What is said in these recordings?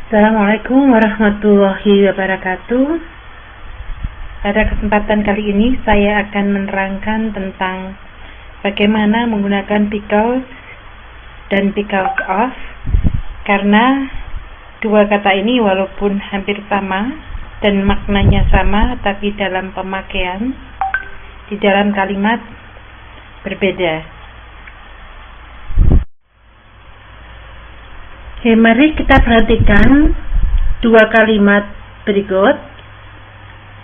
Assalamualaikum warahmatullahi wabarakatuh. Pada kesempatan kali ini saya akan menerangkan tentang bagaimana menggunakan because dan because of, karena dua kata ini walaupun hampir sama dan maknanya sama, tapi dalam pemakaian di dalam kalimat berbeda. Oke, mari kita perhatikan dua kalimat berikut.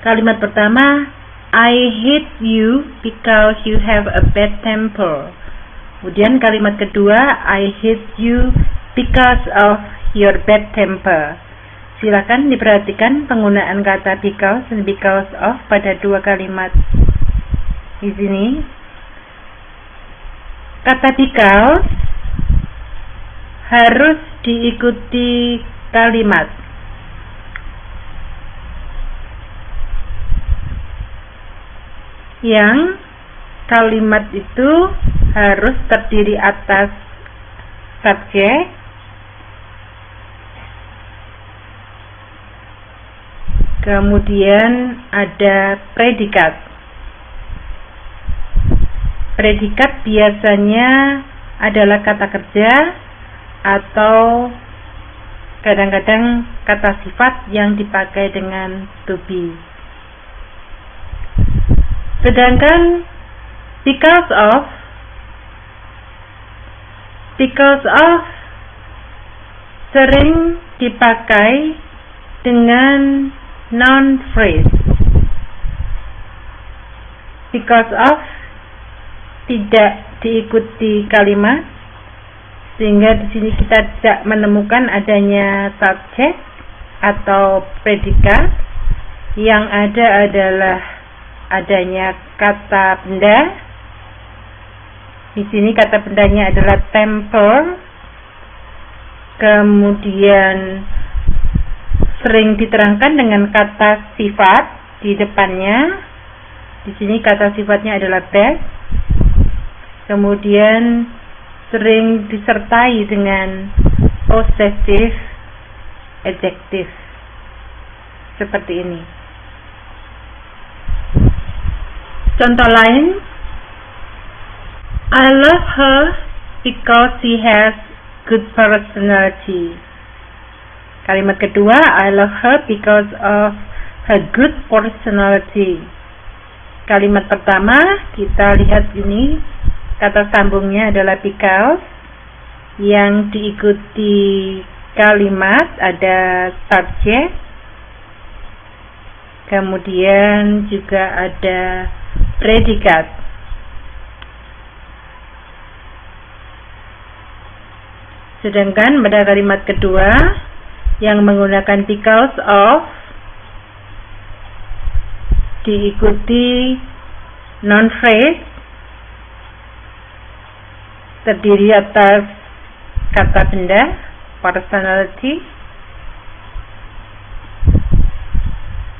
Kalimat pertama, I hate you because you have a bad temper. Kemudian kalimat kedua, I hate you because of your bad temper. Silakan diperhatikan penggunaan kata because dan because of pada dua kalimat di sini. Kata because harus diikuti kalimat. Yang kalimat itu harus terdiri atas subjek, kemudian ada predikat. Predikat biasanya adalah kata kerja atau kadang-kadang kata sifat yang dipakai dengan to be. Sedangkan because of sering dipakai dengan noun phrase. Because of tidak diikuti kalimat, sehingga di sini kita tidak menemukan adanya subjek atau predikat. Yang ada adalah adanya kata benda. Di sini kata bendanya adalah temper. Kemudian sering diterangkan dengan kata sifat di depannya. Di sini kata sifatnya adalah bad. Kemudian sering disertai dengan possessive adjective seperti ini. Contoh lain, I love her because she has good personality. Kalimat kedua, I love her because of her good personality. Kalimat pertama, kita lihat ini, kata sambungnya adalah because, yang diikuti kalimat ada subjek, kemudian juga ada predikat. Sedangkan pada kalimat kedua yang menggunakan because of diikuti noun phrase terdiri atas kata benda, personality,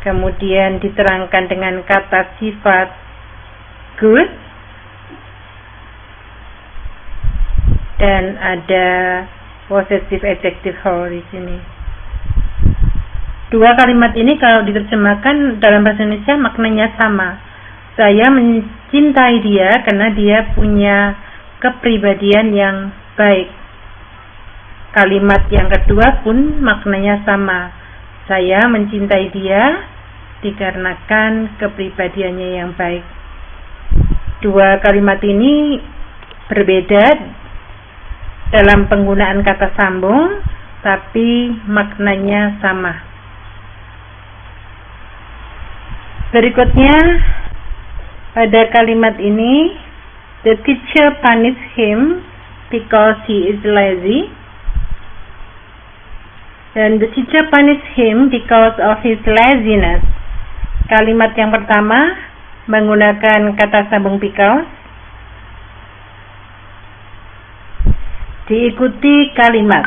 kemudian diterangkan dengan kata sifat good, dan ada possessive adjective her di sini. Dua kalimat ini kalau diterjemahkan dalam bahasa Indonesia maknanya sama. Saya mencintai dia karena dia punya kepribadian yang baik. Kalimat yang kedua pun maknanya sama. Saya mencintai dia dikarenakan kepribadiannya yang baik. Dua kalimat ini berbeda dalam penggunaan kata sambung, tapi maknanya sama. Berikutnya pada kalimat ini, the teacher punished him because he is lazy. Dan the teacher punished him because of his laziness. Kalimat yang pertama menggunakan kata sambung because, diikuti kalimat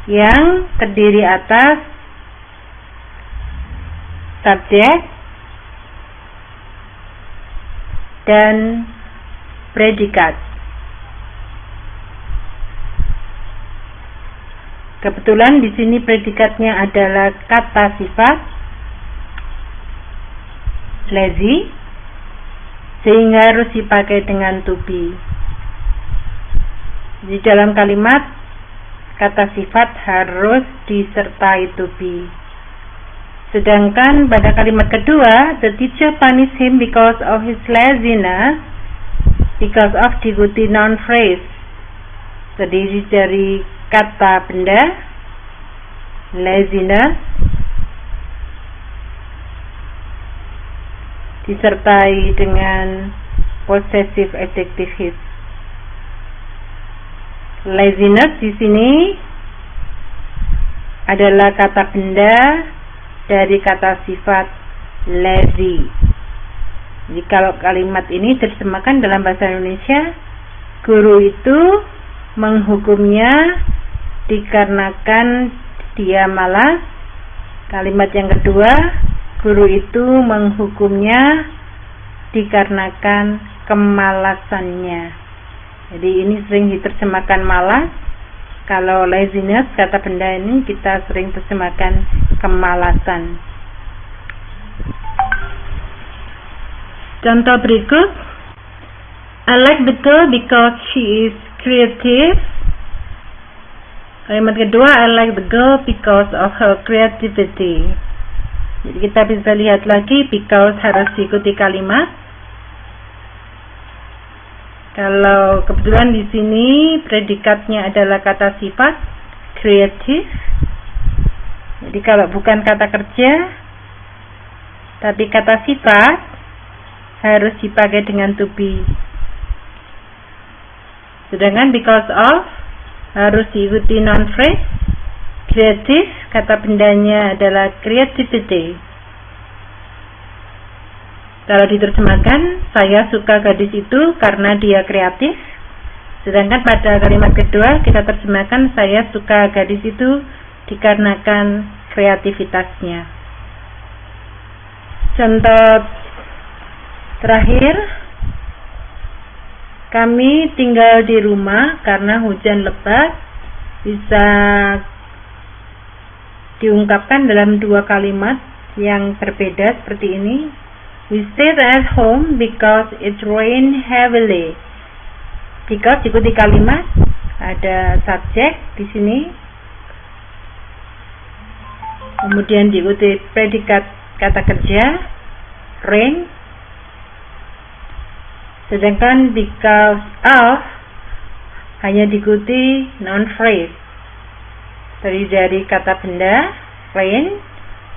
yang terdiri atas subjek dan predikat. Kebetulan di sini predikatnya adalah kata sifat lazy, sehingga harus dipakai dengan to be. Di dalam kalimat kata sifat harus disertai to be. Sedangkan pada kalimat kedua, the teacher punished him because of his laziness, because of diikuti noun phrase, terdiri dari kata benda laziness disertai dengan possessive adjective his. Laziness di sini adalah kata benda dari kata sifat lazy. Jadi kalau kalimat ini diterjemahkan dalam bahasa Indonesia, guru itu menghukumnya dikarenakan dia malas. Kalimat yang kedua, guru itu menghukumnya dikarenakan kemalasannya. Jadi ini sering diterjemahkan malas. Kalau laziness, kata benda ini kita sering terjemahkan kemalasan. Contoh berikut, I like the girl because she is creative. Kalimat kedua, I like the girl because of her creativity. Jadi kita bisa lihat lagi, because harus diikuti kalimat. Kalau kebetulan di sini predikatnya adalah kata sifat creative. Jadi kalau bukan kata kerja, tapi kata sifat, harus dipakai dengan to be. Sedangkan because of harus diikuti noun phrase. Creative, kata bendanya adalah creativity. Kalau diterjemahkan, saya suka gadis itu karena dia kreatif. Sedangkan pada kalimat kedua kita terjemahkan, saya suka gadis itu dikarenakan kreativitasnya. Contoh terakhir, kami tinggal di rumah karena hujan lebat. Bisa diungkapkan dalam dua kalimat yang berbeda seperti ini. We stayed at home because it rained heavily. Because diikuti kalimat, ada subjek di sini. Kemudian diikuti predikat kata kerja, rain. Sedangkan because of hanya diikuti noun phrase. Terdiri dari kata benda, rain,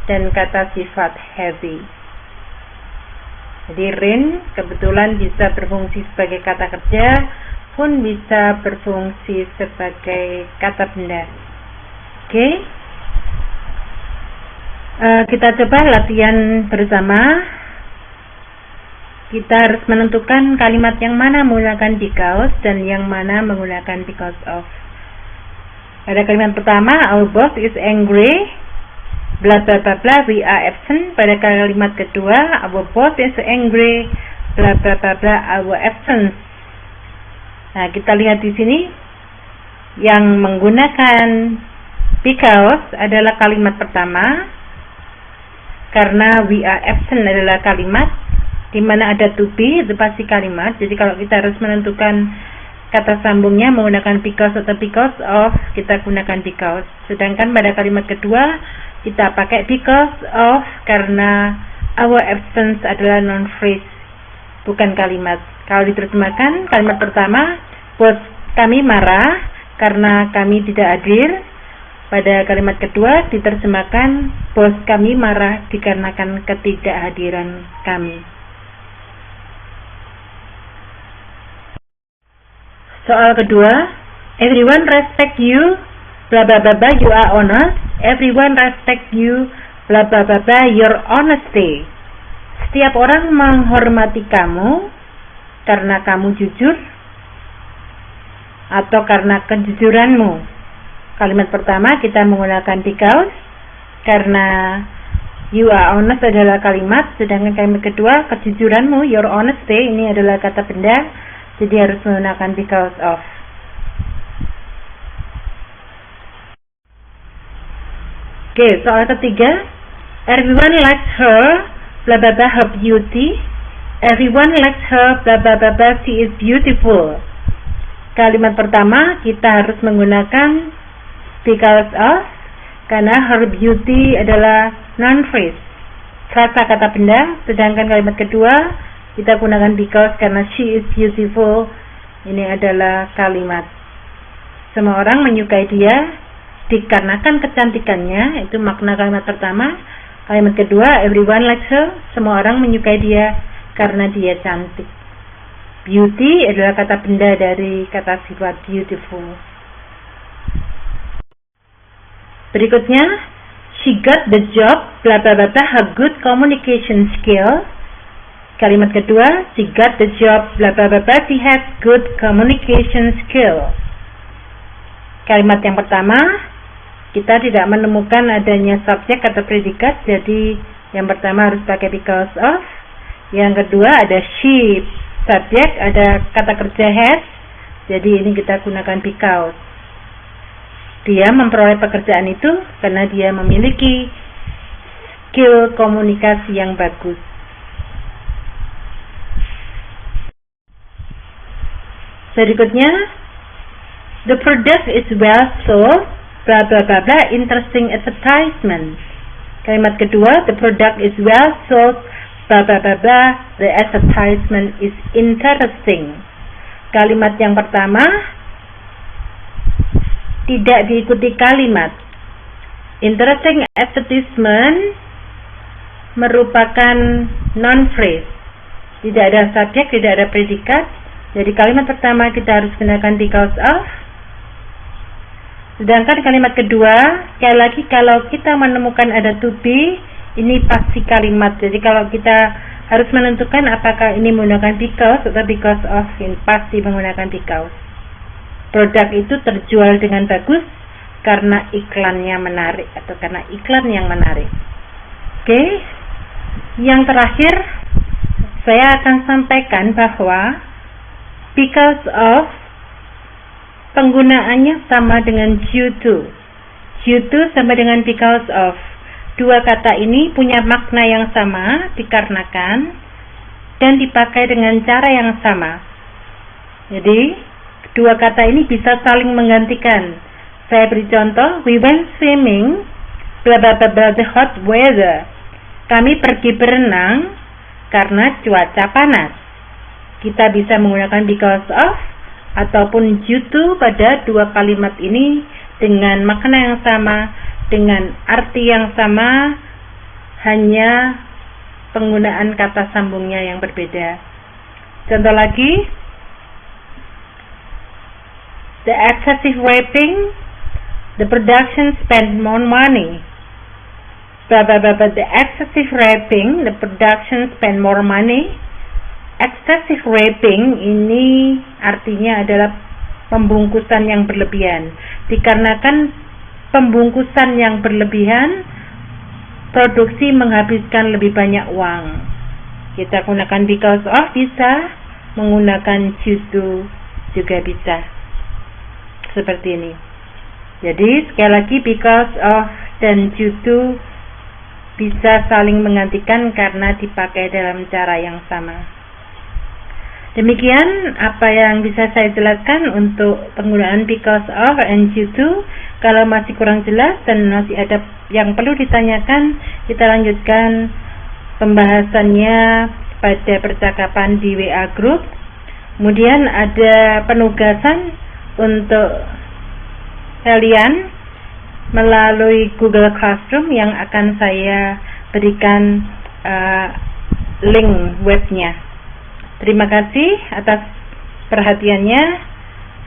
dan kata sifat heavy. Jadi rain kebetulan bisa berfungsi sebagai kata kerja, pun bisa berfungsi sebagai kata benda. Oke. Kita coba latihan bersama. Kita harus menentukan kalimat yang mana menggunakan because dan yang mana menggunakan because of. Pada kalimat pertama, our boss is angry, bla bla bla bla, we are absent. Pada kalimat kedua, our boss is angry, bla bla bla bla, our absence. Nah, kita lihat di sini yang menggunakan because adalah kalimat pertama, karena we are absent adalah kalimat di mana ada to be, itu pasti kalimat. Jadi kalau kita harus menentukan kata sambungnya menggunakan because atau because of, kita gunakan because. Sedangkan pada kalimat kedua kita pakai because of karena our absence adalah noun phrase, bukan kalimat. Kalau diterjemahkan, kalimat pertama, bos kami marah karena kami tidak hadir. Pada kalimat kedua diterjemahkan, bos kami marah dikarenakan ketidakhadiran kami. Soal kedua, everyone respect you, bla bla bla bla, you are honest. Everyone respect you, bla bla bla bla, your honesty. Setiap orang menghormati kamu karena kamu jujur atau karena kejujuranmu. Kalimat pertama kita menggunakan because karena you are honest adalah kalimat, sedangkan kalimat kedua kejujuranmu, your honesty, ini adalah kata benda. Jadi harus menggunakan because of. Oke, soal ketiga. Everyone likes her, blah blah blah, her beauty. Everyone likes her, blah blah blah, blah, she is beautiful. Kalimat pertama kita harus menggunakan because of, karena her beauty adalah noun phrase, kata benda. Sedangkan kalimat kedua kita gunakan because karena she is beautiful. Ini adalah kalimat semua orang menyukai dia dikarenakan kecantikannya. Itu makna kalimat pertama. Kalimat kedua, everyone likes her, semua orang menyukai dia karena dia cantik. Beauty adalah kata benda dari kata sifat beautiful. Berikutnya, she got the job, blah blah blah, her good communication skill. Kalimat kedua, she got the job, blah blah blah, she has good communication skill. Kalimat yang pertama, kita tidak menemukan adanya subjek atau predikat, jadi yang pertama harus pakai because of. Yang kedua ada she, subjek, ada kata kerja has, jadi ini kita gunakan because. Dia memperoleh pekerjaan itu karena dia memiliki skill komunikasi yang bagus. Berikutnya, the product is well sold, blah blah blah blah, interesting advertisement. Kalimat kedua, the product is well sold, blah blah blah blah, the advertisement is interesting. Kalimat yang pertama tidak diikuti kalimat. Interesting advertisement merupakan noun phrase, tidak ada subjek, tidak ada predikat. Jadi kalimat pertama kita harus gunakan because of. Sedangkan kalimat kedua, sekali lagi kalau kita menemukan ada to be, ini pasti kalimat. Jadi kalau kita harus menentukan apakah ini menggunakan because atau because of, ini pasti menggunakan because. Produk itu terjual dengan bagus karena iklannya menarik atau karena iklan yang menarik. Oke. Yang terakhir, saya akan sampaikan bahwa because of penggunaannya sama dengan due to. Due to sama dengan because of. Dua kata ini punya makna yang sama, dikarenakan, dan dipakai dengan cara yang sama. Jadi, dua kata ini bisa saling menggantikan. Saya beri contoh, we went swimming, blah blah blah blah, the hot weather. Kami pergi berenang karena cuaca panas. Kita bisa menggunakan because of ataupun due to pada dua kalimat ini dengan makna yang sama, dengan arti yang sama, hanya penggunaan kata sambungnya yang berbeda. Contoh lagi, the excessive wrapping, the production spent more money. Blah blah blah, the excessive wrapping, the production spent more money. Excessive wrapping ini artinya adalah pembungkusan yang berlebihan. Dikarenakan pembungkusan yang berlebihan, produksi menghabiskan lebih banyak uang. Kita gunakan because of bisa, menggunakan due to juga bisa. Seperti ini. Jadi sekali lagi because of dan due to bisa saling menggantikan karena dipakai dalam cara yang sama. Demikian apa yang bisa saya jelaskan untuk penggunaan because of and due to. Kalau masih kurang jelas dan masih ada yang perlu ditanyakan, kita lanjutkan pembahasannya pada percakapan di WA Group. Kemudian ada penugasan untuk kalian melalui Google Classroom yang akan saya berikan link webnya. Terima kasih atas perhatiannya.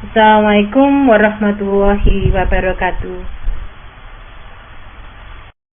Assalamualaikum warahmatullahi wabarakatuh.